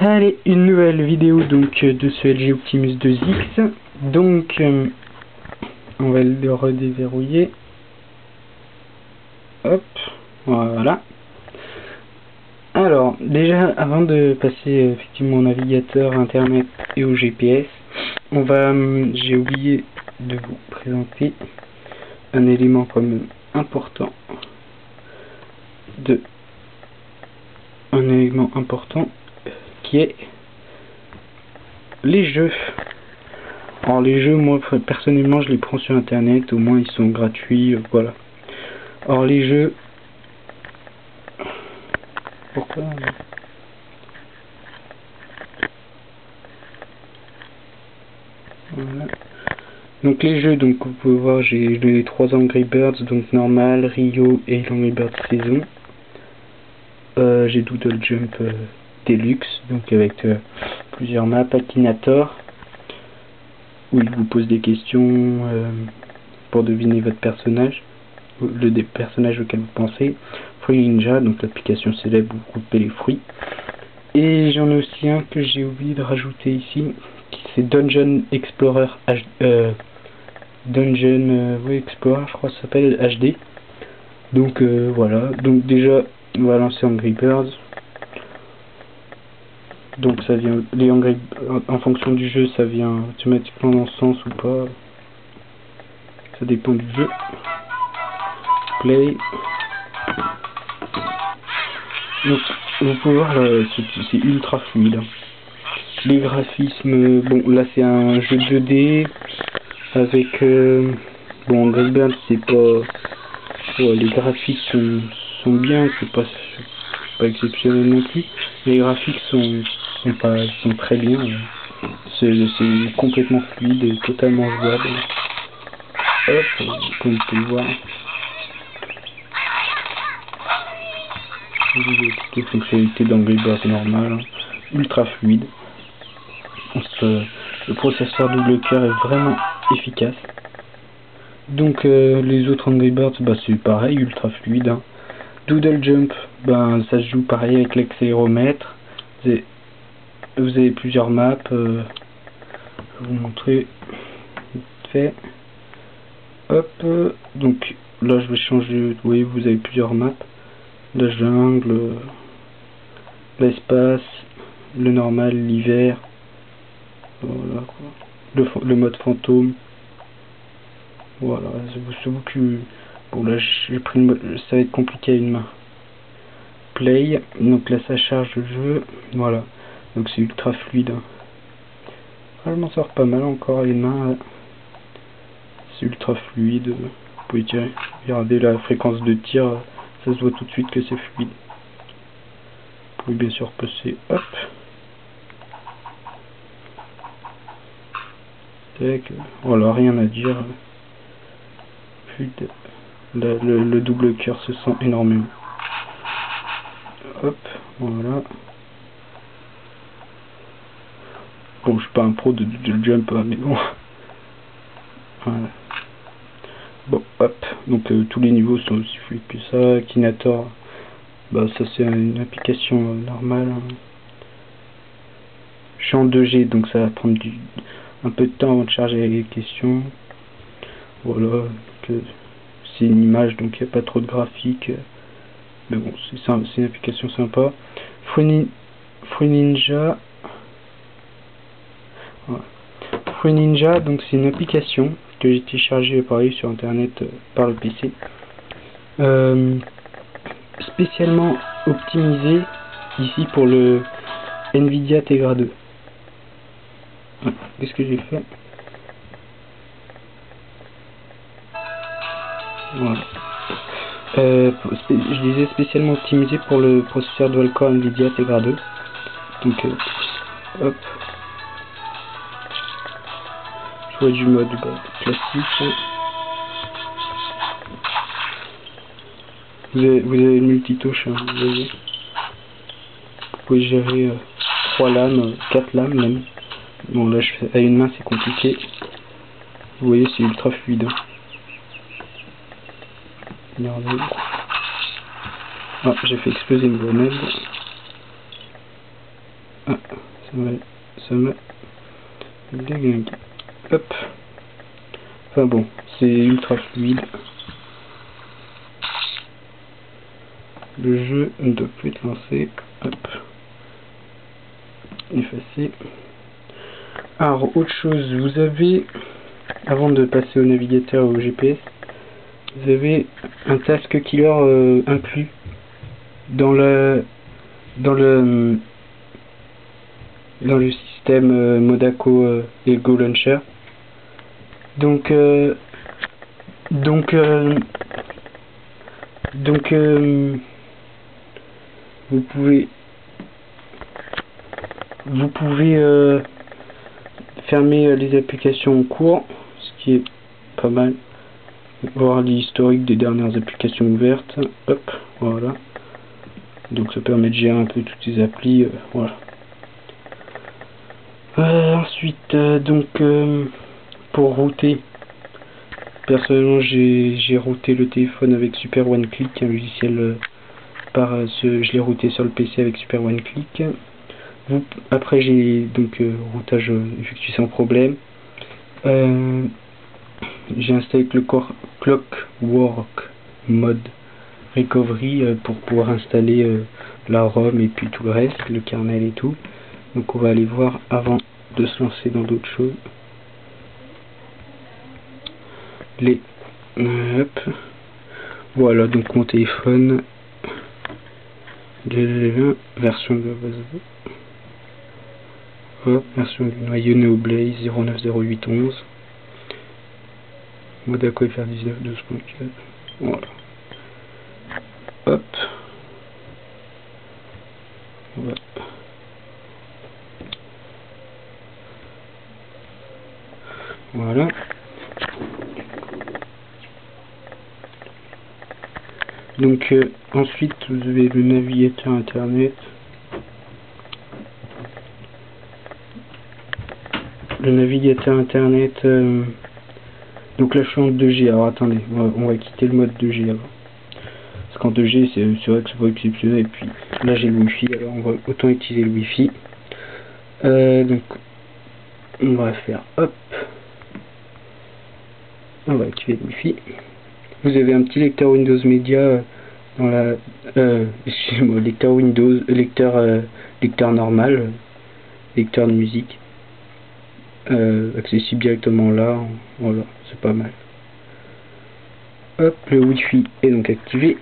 Allez, une nouvelle vidéo donc de ce LG Optimus 2X. Donc on va le redéverrouiller. Hop, voilà. Alors déjà, avant de passer effectivement au navigateur, internet et au GPS, j'ai oublié de vous présenter un élément quand même important qui est les jeux. Alors les jeux, moi personnellement je les prends sur internet, au moins ils sont gratuits, voilà. Or les jeux, pourquoi voilà. Donc les jeux, donc vous pouvez voir, j'ai les 3 Angry Birds, donc normal, Rio et l'Angry Birds saison. J'ai Doodle Jump Deluxe, donc avec plusieurs maps, Akinator, où il vous pose des questions pour deviner votre personnage, le personnage auquel vous pensez. Fruit Ninja, donc l'application célèbre où vous coupez les fruits. Et j'en ai aussi un que j'ai oublié de rajouter ici, c'est Dungeon Explorer Explorer, je crois que ça s'appelle HD. Donc voilà, donc déjà on va lancer Angry Birds. Donc ça vient, en fonction du jeu, ça vient automatiquement dans ce sens ou pas. Ça dépend du jeu. Play. Donc vous pouvez voir, c'est ultra fluide. Les graphismes, bon là c'est un jeu 2D avec bon, Angry Birds c'est pas, les graphiques sont bien, c'est pas exceptionnel non plus. Les graphiques sont très bien. C'est complètement fluide et totalement jouable. Hop, comme vous pouvez le voir. Toutes les fonctionnalités d'Angry Birds normal, ultra fluide. Le processeur double cœur est vraiment efficace. Donc les autres Angry Birds, bah, c'est pareil, ultra fluide. Hein. Doodle Jump, ben ça se joue pareil avec l'accéléromètre. Vous avez plusieurs maps. Je vais vous montrer vite fait. Hop, donc là je vais changer. Vous voyez, vous avez plusieurs maps. La jungle, l'espace, le normal, l'hiver. Voilà quoi. Le mode fantôme. Voilà, c'est vous qui... Bon là j'ai pris une... ça va être compliqué à une main. Play, donc là ça charge le jeu. Voilà, donc c'est ultra fluide. Ah, je m'en sors pas mal encore à une main. C'est ultra fluide. Vous pouvez tirer. Regardez la fréquence de tir, ça se voit tout de suite que c'est fluide. Vous pouvez bien sûr passer. Hop. Voilà, rien à dire. Le double cœur se sent énormément. Hop, voilà. Bon, je suis pas un pro de jump, mais bon. Voilà. Bon, hop. Donc tous les niveaux sont aussi fluides que ça. Akinator, bah ça c'est une application normale. Je suis en 2G, donc ça va prendre un peu de temps avant de charger les questions. Voilà. C'est une image, donc il n'y a pas trop de graphique. Mais bon, c'est une application sympa. Fruit Ninja. Voilà. Fruit Ninja, donc c'est une application que j'ai téléchargée pareil sur internet par le PC. Spécialement optimisée ici pour le Nvidia Tegra 2. Voilà. Qu'est-ce que j'ai fait? Voilà. Je disais spécialement optimisé pour le processeur dual-core Nvidia Tegra 2. Donc hop, choix du mode classique. Vous avez le multitouche, hein, vous voyez. Vous pouvez gérer 3 lames, 4 lames même. Bon là je fais à une main, c'est compliqué. Vous voyez, c'est ultra fluide. Regardez. Ah, j'ai fait exploser une grenade. Ah. ça m'a déglingué. Hop. Enfin bon, c'est ultra fluide. Le jeu ne doit plus être lancé. Hop. Effacer. Alors, autre chose, vous avez, avant de passer au navigateur ou au GPS, vous avez un task killer inclus dans le système Modaco et Go Launcher. Donc vous pouvez fermer les applications en cours, ce qui est pas mal. Voir l'historique des dernières applications ouvertes. Hop, voilà. Donc ça permet de gérer un peu toutes ces applis. Voilà. Ensuite, pour router, personnellement j'ai routé le téléphone avec Super One Click, un logiciel je l'ai routé sur le PC avec Super One Click. Après j'ai donc routage effectué sans problème. J'ai installé le Clockwork Mode Recovery pour pouvoir installer la ROM et puis tout le reste, le kernel et tout. Donc on va aller voir avant de se lancer dans d'autres choses. Hop. Voilà donc mon téléphone. Version de base. Hop, version du noyau NeoBlaze 090811. Modaco FR19 12.4. Voilà. Hop. Voilà. Voilà. Donc ensuite vous avez le navigateur internet. Le navigateur internet. Donc là je suis en 2G. Alors attendez, on va quitter le mode 2G avant. Parce qu'en 2G c'est vrai que c'est pas exceptionnel. Et puis là j'ai le Wi-Fi, alors on va autant utiliser le Wi-Fi. Donc on va faire hop. On va activer le Wi-Fi. Vous avez un petit lecteur Windows Media dans la excusez-moi, lecteur Windows, lecteur normal, lecteur de musique, accessible directement là. Voilà, c'est pas mal. Hop, le Wi-Fi est donc activé.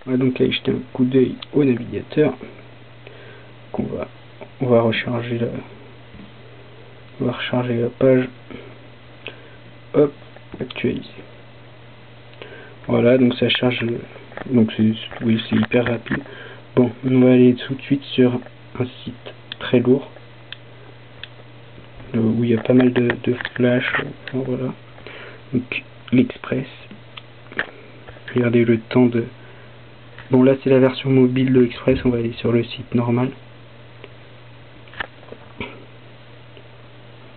On va donc aller jeter un coup d'œil au navigateur. On va recharger la page. Hop, actualiser. Voilà, donc ça charge. Donc c'est hyper rapide. Bon, on va aller tout de suite sur un site très lourd où il y a pas mal de flash. Voilà. Donc l'Express. Regardez le temps de. Bon là c'est la version mobile de l'Express. On va aller sur le site normal.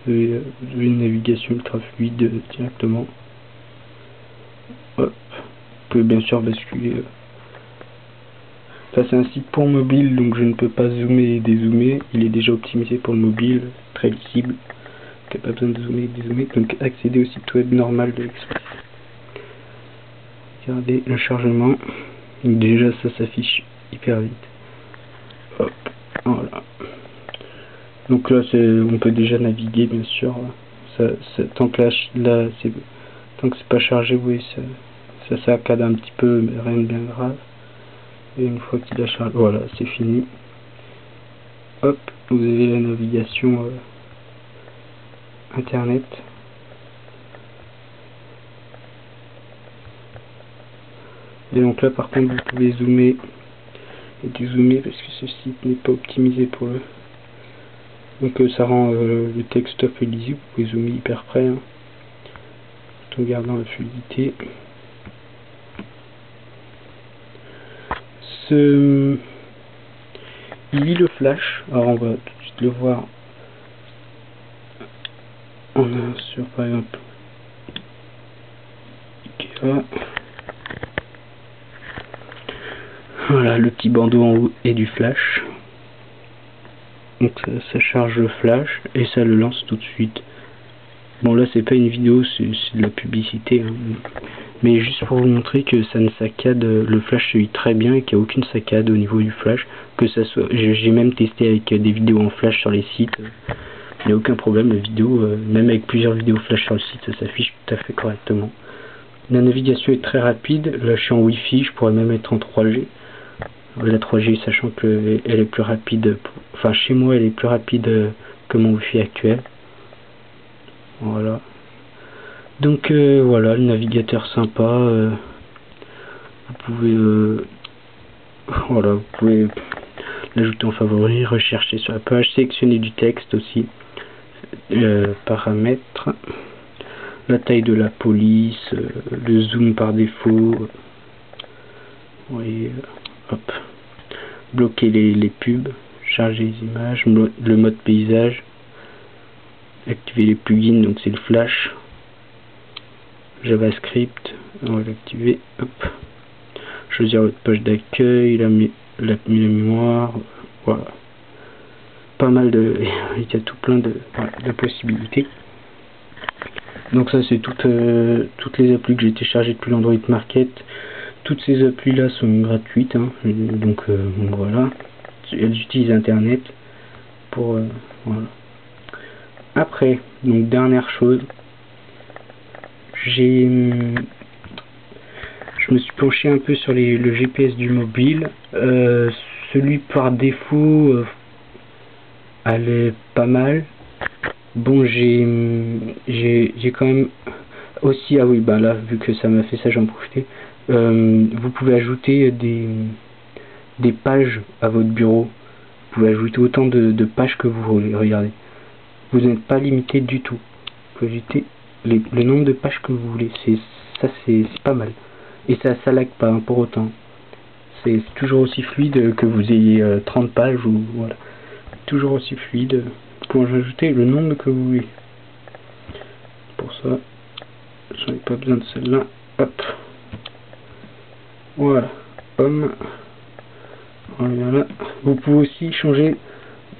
Vous avez une navigation ultra fluide directement. Hop. Vous pouvez bien sûr basculer. Ça c'est un site pour mobile, donc je ne peux pas zoomer et dézoomer. Il est déjà optimisé pour le mobile, très lisible. Il n'y a pas besoin de zoomer et dézoomer. Donc accéder au site web normal de l'Express. Regardez le chargement. Donc déjà ça s'affiche hyper vite. Hop, voilà. Donc là on peut déjà naviguer bien sûr. Tant que c'est pas chargé, oui, ça saccade un petit peu, mais rien de bien grave. Et une fois qu'il a chargé, voilà, c'est fini. Hop, vous avez la navigation internet. Et donc là par contre vous pouvez zoomer et dézoomer parce que ce site n'est pas optimisé pour le. Donc ça rend le texte un peu lisible. Vous pouvez zoomer hyper près hein, tout en gardant la fluidité. Il lit le flash. Alors on va tout de suite le voir. On a sur par exemple Ikea. Voilà, le petit bandeau en haut et du flash. donc ça charge le flash et ça le lance tout de suite. Bon là c'est pas une vidéo, c'est de la publicité, hein. Mais juste pour vous montrer que ça ne saccade, le flash se lit très bien et qu'il n'y a aucune saccade au niveau du flash. Que ça soit, j'ai même testé avec des vidéos en flash sur les sites, il n'y a aucun problème, la vidéo, même avec plusieurs vidéos flash sur le site, ça s'affiche tout à fait correctement. La navigation est très rapide, là je suis en Wi-Fi, je pourrais même être en 3G. La 3G sachant qu'elle est plus rapide, enfin chez moi elle est plus rapide que mon Wi-Fi actuel. Voilà. Donc voilà, le navigateur sympa, vous pouvez voilà, vous pouvez l'ajouter en favori, rechercher sur la page, sélectionner du texte aussi, paramètres, la taille de la police, le zoom par défaut, oui, hop, bloquer les pubs, charger les images, le mode paysage, activer les plugins, donc c'est le flash, JavaScript, on va l'activer, hop, choisir votre page d'accueil, la mémoire, voilà, pas mal de, il y a tout plein de possibilités. Donc ça c'est toutes les applis que j'ai téléchargées depuis l'Android Market. Toutes ces applis là sont gratuites, hein. Donc voilà, elles utilisent internet pour voilà. Après, donc dernière chose, je me suis penché un peu sur le GPS du mobile. Celui par défaut, elle est pas mal. Bon, j'ai quand même aussi, ah oui, bah là, vu que ça m'a fait ça, j'en profite. Vous pouvez ajouter des pages à votre bureau. Vous pouvez ajouter autant de pages que vous voulez. Regardez, vous n'êtes pas limité du tout. Vous pouvez ajouter le nombre de pages que vous voulez. C'est pas mal. Et ça lag pas, hein, pour autant. C'est toujours aussi fluide que vous ayez 30 pages ou voilà. Toujours aussi fluide. Vous pouvez ajouter le nombre que vous voulez. Pour ça, j'en ai pas besoin de celle-là. Hop. Voilà. Homme. Voilà. Vous pouvez aussi changer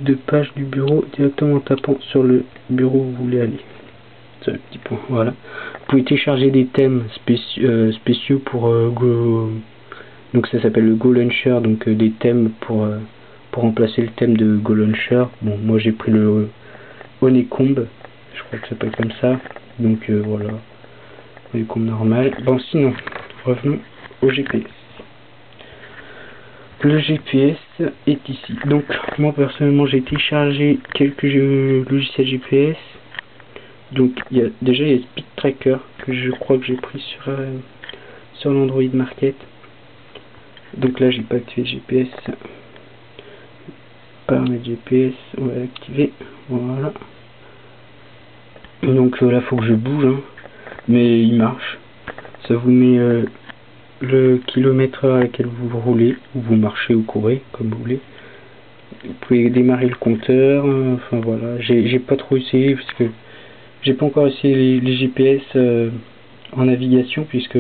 de page du bureau directement en tapant sur le bureau où vous voulez aller. C'est un petit point. Voilà. Vous pouvez télécharger des thèmes spéciaux pour Go. Donc ça s'appelle le Go Launcher. Donc des thèmes pour remplacer le thème de Go Launcher. Bon, moi j'ai pris le Honeycomb. Je crois que ça s'appelle comme ça. Donc voilà. Honeycomb normal. Bon, sinon, revenons au GPS. Le GPS est ici. Donc moi personnellement j'ai téléchargé quelques logiciels GPS. Donc déjà il y a Speed Tracker que je crois que j'ai pris sur l'Android Market. Donc là j'ai pas activé GPS. Paramètres GPS, on va l'activer. Voilà. Donc là faut que je bouge, hein. Mais il marche. Ça vous met le kilomètre à laquelle vous roulez, ou vous marchez ou courez, comme vous voulez. Vous pouvez démarrer le compteur, enfin voilà. J'ai pas trop essayé, parce que j'ai pas encore essayé les GPS en navigation, puisque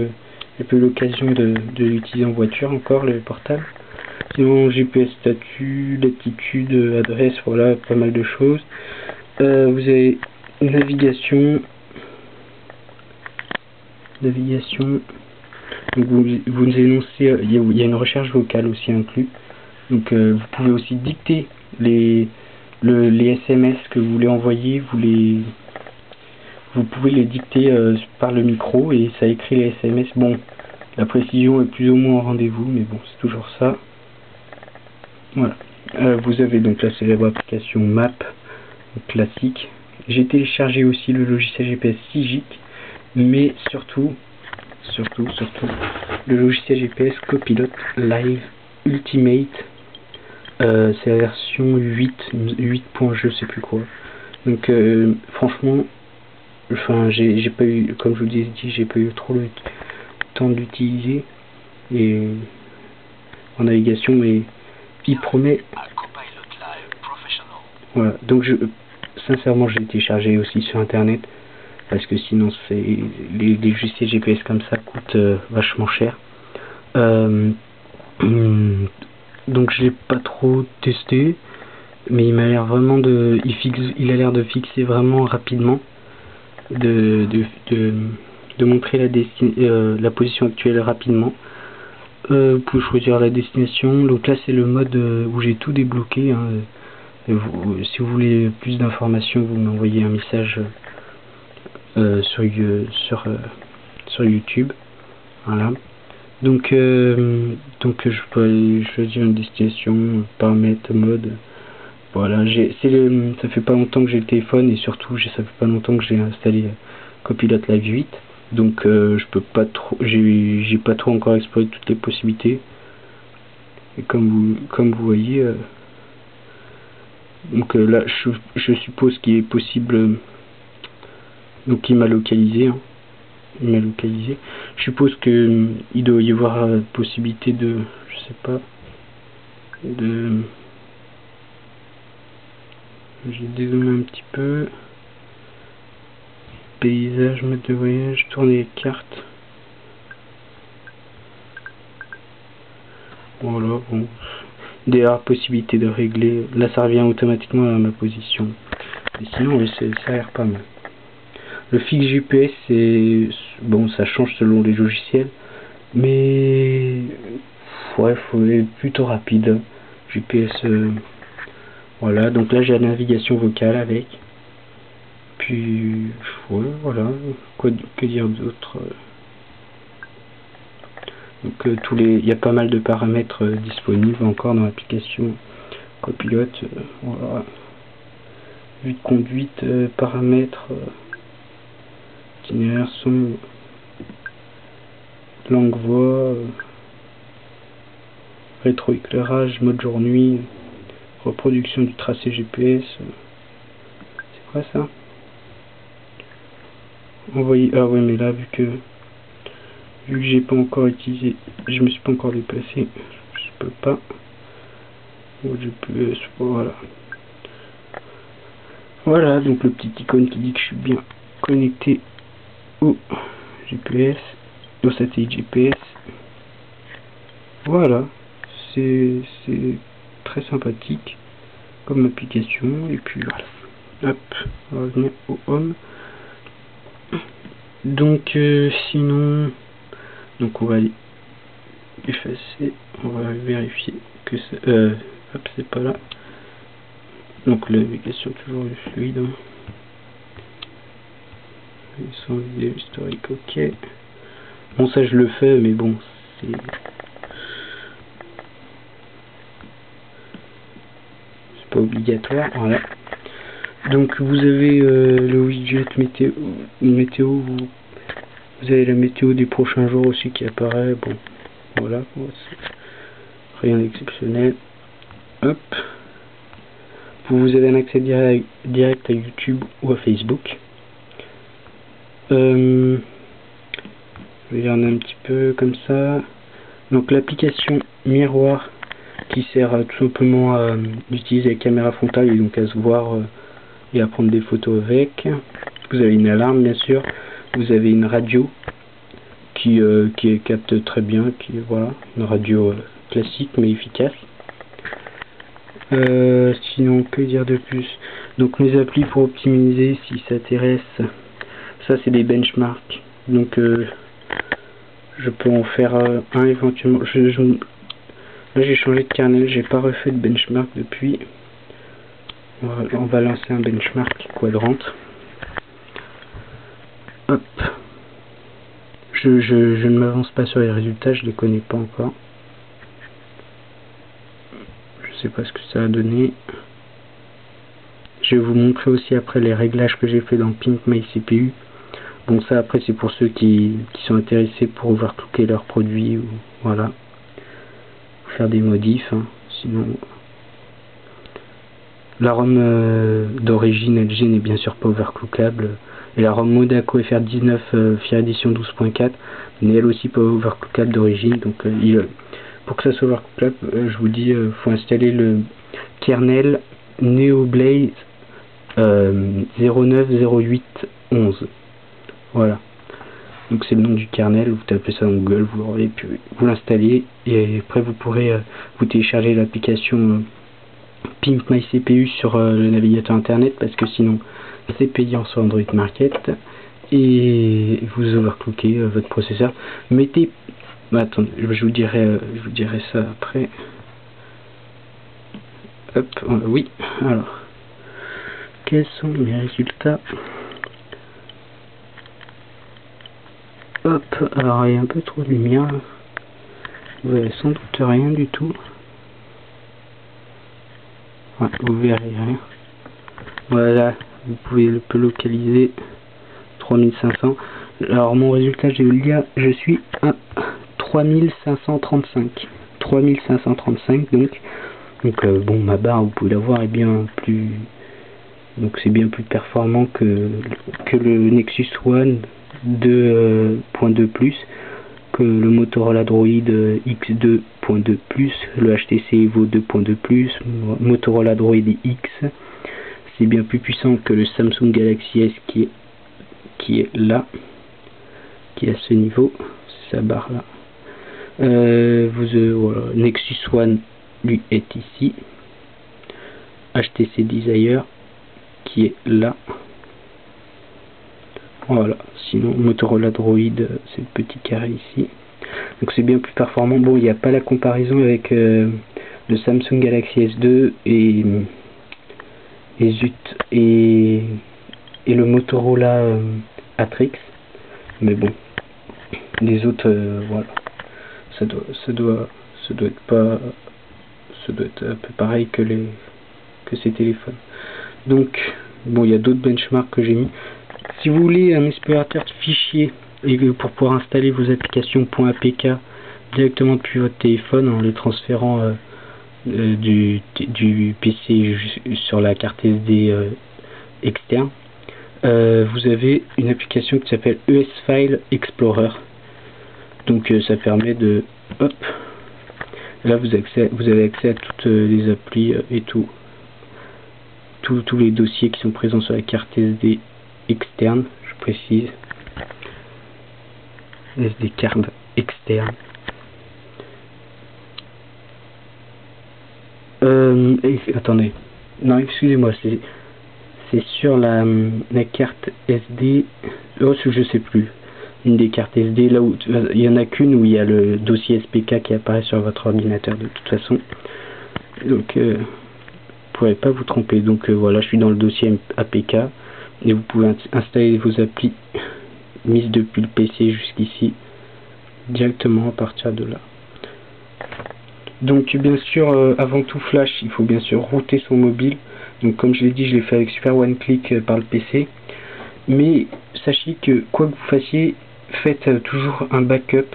j'ai pas eu l'occasion de l'utiliser en voiture encore, le portable. Sinon, GPS statut, latitude, adresse, voilà, pas mal de choses. Vous avez navigation. Donc vous énoncez, il y a une recherche vocale aussi inclus. Donc vous pouvez aussi dicter les SMS que vous voulez envoyer, vous pouvez les dicter par le micro et ça écrit les SMS. Bon, la précision est plus ou moins au rendez-vous, mais bon, c'est toujours ça. Voilà. Vous avez donc la célèbre application Map, classique. J'ai téléchargé aussi le logiciel GPS Sigic, mais surtout le logiciel GPS Copilot Live Ultimate. C'est la version 8, je sais plus quoi. Donc franchement, enfin j'ai pas eu, comme je vous disais, j'ai pas eu trop le temps d'utiliser et en navigation, mais il promet. Voilà, donc sincèrement je l'ai téléchargé aussi sur internet, parce que sinon c'est les logiciels GPS comme ça coûtent vachement cher. Donc je l'ai pas trop testé, mais il m'a l'air vraiment il a l'air de fixer vraiment rapidement, de montrer la position actuelle rapidement. Vous pouvez choisir la destination. Donc là c'est le mode où j'ai tout débloqué, hein. Si vous voulez plus d'informations, vous m'envoyez un message sur YouTube. Voilà. Donc je peux aller choisir une destination, paramètres, mode. Voilà, ça fait pas longtemps que j'ai le téléphone, et surtout ça fait pas longtemps que j'ai installé Copilot Live 8. Donc je peux pas trop, j'ai pas trop encore exploré toutes les possibilités. Et comme vous voyez, donc là je suppose qu'il est possible, donc il m'a localisé, hein. Il m'a localisé. Je suppose que il doit y avoir la possibilité de, je sais pas, j'ai dézoomé un petit peu. Paysage, mode de voyage, tourner les cartes. Voilà, bon. Il y a la possibilité de régler. Là, ça revient automatiquement à ma position. Et sinon, oui, ça a l'air pas mal. Le fixe GPS, c'est bon, ça change selon les logiciels, mais ouais, faut aller plutôt rapide. GPS, voilà. Donc là, j'ai la navigation vocale avec. Puis ouais, voilà. Que dire d'autre? Donc il y a pas mal de paramètres disponibles encore dans l'application Copilot. Voilà. Vue de conduite, paramètres, itinéraire, son, langue voix, rétroéclairage, mode jour-nuit, reproduction du tracé GPS. C'est quoi ça? Envoyer. Ah ouais, mais là vu que j'ai pas encore utilisé, je me suis pas encore déplacé, je peux pas. GPS, voilà, donc le petit icône qui dit que je suis bien connecté au GPS, au satellite GPS. Voilà, c'est très sympathique comme application. Et puis voilà, hop, on va revenir au home. Donc sinon, donc on va aller effacer, on va vérifier que hop, c'est pas là. Donc la navigation toujours fluide, hein. Sans vidéo historique, ok. Bon, ça je le fais, mais bon, c'est pas obligatoire. Voilà. Donc vous avez le widget météo, vous avez la météo des prochains jours aussi qui apparaît. Bon, voilà, rien d'exceptionnel. Hop. Vous avez un accès direct à YouTube ou à Facebook. Je vais regarder un petit peu comme ça. Donc l'application miroir qui sert tout simplement à utiliser la caméra frontale et donc à se voir et à prendre des photos avec. Vous avez une alarme bien sûr. Vous avez une radio qui capte très bien, voilà, une radio classique mais efficace. Sinon, que dire de plus? Donc mes applis pour optimiser, si ça t'intéresse, ça c'est des benchmarks. Donc je peux en faire un éventuellement. Là j'ai changé de kernel, j'ai pas refait de benchmark depuis. On va lancer un benchmark quadrante. Hop. Je ne m'avance pas sur les résultats, je les connais pas encore. Je sais pas ce que ça a donné. Je vais vous montrer aussi après les réglages que j'ai fait dans Pink My CPU. Bon, ça après c'est pour ceux qui sont intéressés pour overclocker leurs produits, ou voilà, faire des modifs, hein. Sinon la ROM d'origine LG n'est bien sûr pas overclockable, et la ROM Monaco FR19 Fier Edition 12.4 n'est elle aussi pas overclockable d'origine. Donc pour que ça soit overclockable, je vous dis, faut installer le kernel NeoBlaze 090811. Voilà, donc c'est le nom du kernel. Vous tapez ça dans Google, vous l'aurez, puis vous l'installez, et après vous pourrez vous télécharger l'application Pimp My CPU sur le navigateur internet, parce que sinon c'est payant sur Android Market et vous overclockez votre processeur. Mettez, attendez, je vous dirai ça après. Hop, oui, alors quels sont mes résultats? Hop, alors il y a un peu trop de lumière, vous avez sans doute rien du tout. Ouais, vous verrez rien. Voilà, vous pouvez le localiser. 3500. Alors mon résultat, je vais le dire, je suis à 3535. 3535 donc. Bon, ma barre, vous pouvez la voir, est bien plus... Donc c'est bien plus performant que le Nexus One 2.2+, que le Motorola Droid X2.2+, le HTC Evo 2.2+, Motorola Droid X. C'est bien plus puissant que le Samsung Galaxy S qui est là, qui est à ce niveau, sa barre là. Voilà, Nexus One lui est ici, HTC Desire qui est là. Voilà, sinon Motorola Droid, c'est le petit carré ici. Donc c'est bien plus performant. Bon, il n'y a pas la comparaison avec le Samsung Galaxy S2 et zut, et le Motorola Atrix, mais bon, les autres, voilà, ça doit être un peu pareil que ces téléphones. Donc bon, il y a d'autres benchmarks que j'ai mis. Si vous voulez un explorateur de fichiers et pour pouvoir installer vos applications .apk directement depuis votre téléphone en les transférant du PC sur la carte SD externe, vous avez une application qui s'appelle ES File Explorer. Donc ça permet de, hop, là vous avez accès à toutes les applis et tous les dossiers qui sont présents sur la carte SD externe, je précise, SD card externe. Attendez, non, excusez-moi, c'est sur la carte SD, oh, je sais plus, une des cartes SD, là où il y en a qu'une où il y a le dossier SPK qui apparaît sur votre ordinateur de toute façon, donc vous pourrez pas vous tromper. Donc voilà, je suis dans le dossier APK et vous pouvez installer vos applis mises depuis le PC jusqu'ici directement à partir de là. Donc bien sûr, avant tout Flash, il faut bien sûr router son mobile. Donc comme je l'ai dit, je l'ai fait avec Super One Click par le PC. Mais sachez que quoi que vous fassiez, faites toujours un backup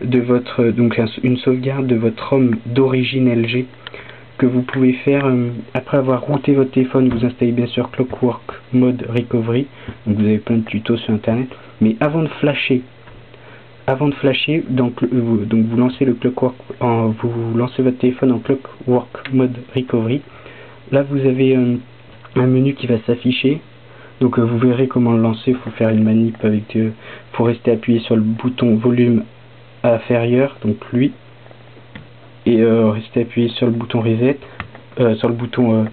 de votre, donc une sauvegarde de votre ROM d'origine LG que vous pouvez faire après avoir routé votre téléphone. Vous installez bien sûr Clockwork Mode Recovery. Donc vous avez plein de tutos sur internet. Mais avant de flasher, donc vous lancez le Clockwork, vous lancez votre téléphone en Clockwork Mode Recovery. Là vous avez un menu qui va s'afficher. Donc vous verrez comment le lancer. Il faut faire une manip avec, faut rester appuyé sur le bouton volume inférieur, donc lui, et rester appuyé sur le bouton reset, sur le bouton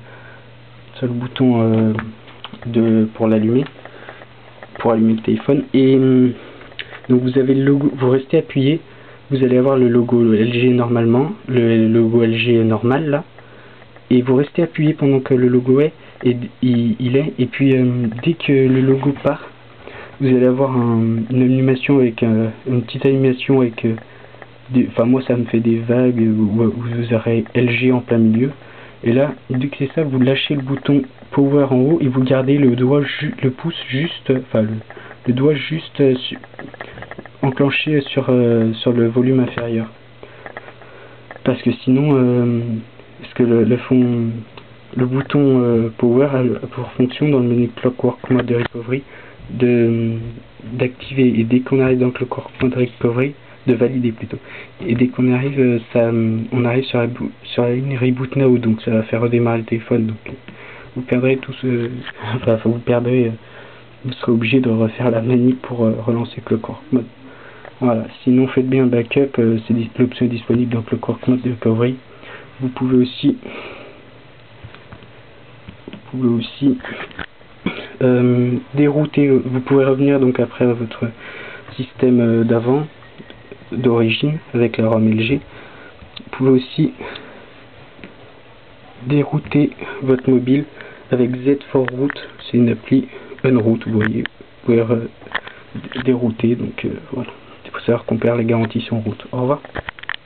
pour l'allumer, pour allumer le téléphone. Et donc vous avez le logo, vous restez appuyé, vous allez avoir le logo LG normalement, le logo LG normal là, et vous restez appuyé pendant que le logo est, et et puis dès que le logo part, vous allez avoir une animation avec une petite animation avec enfin moi ça me fait des vagues où vous aurez LG en plein milieu, et là dès que c'est ça, vous lâchez le bouton power en haut et vous gardez le doigt le pouce juste, enfin le doigt juste enclenché sur le volume inférieur, parce que sinon parce que le bouton power a pour fonction dans le menu Clockwork Mode Recovery d'activer, et dès qu'on arrive dans Clockwork Mode Recovery, de valider plutôt, et dès qu'on arrive on arrive sur la ligne Reboot Now, donc ça va faire redémarrer le téléphone. Donc vous perdrez tout ce enfin vous serez obligé de refaire la manip pour relancer Clockwork Mode. Voilà, sinon faites bien un backup, c'est l'option disponible dans Clockwork Mode Recovery. Vous pouvez aussi pouvez aussi dérouter, vous pouvez revenir donc après à votre système d'avant, d'origine, avec la ROM LG. Vous pouvez aussi dérouter votre mobile avec Z4Root, c'est une appli Unroot, vous voyez, vous pouvez dérouter, donc voilà. Il faut savoir qu'on perd les garanties sur route. Au revoir.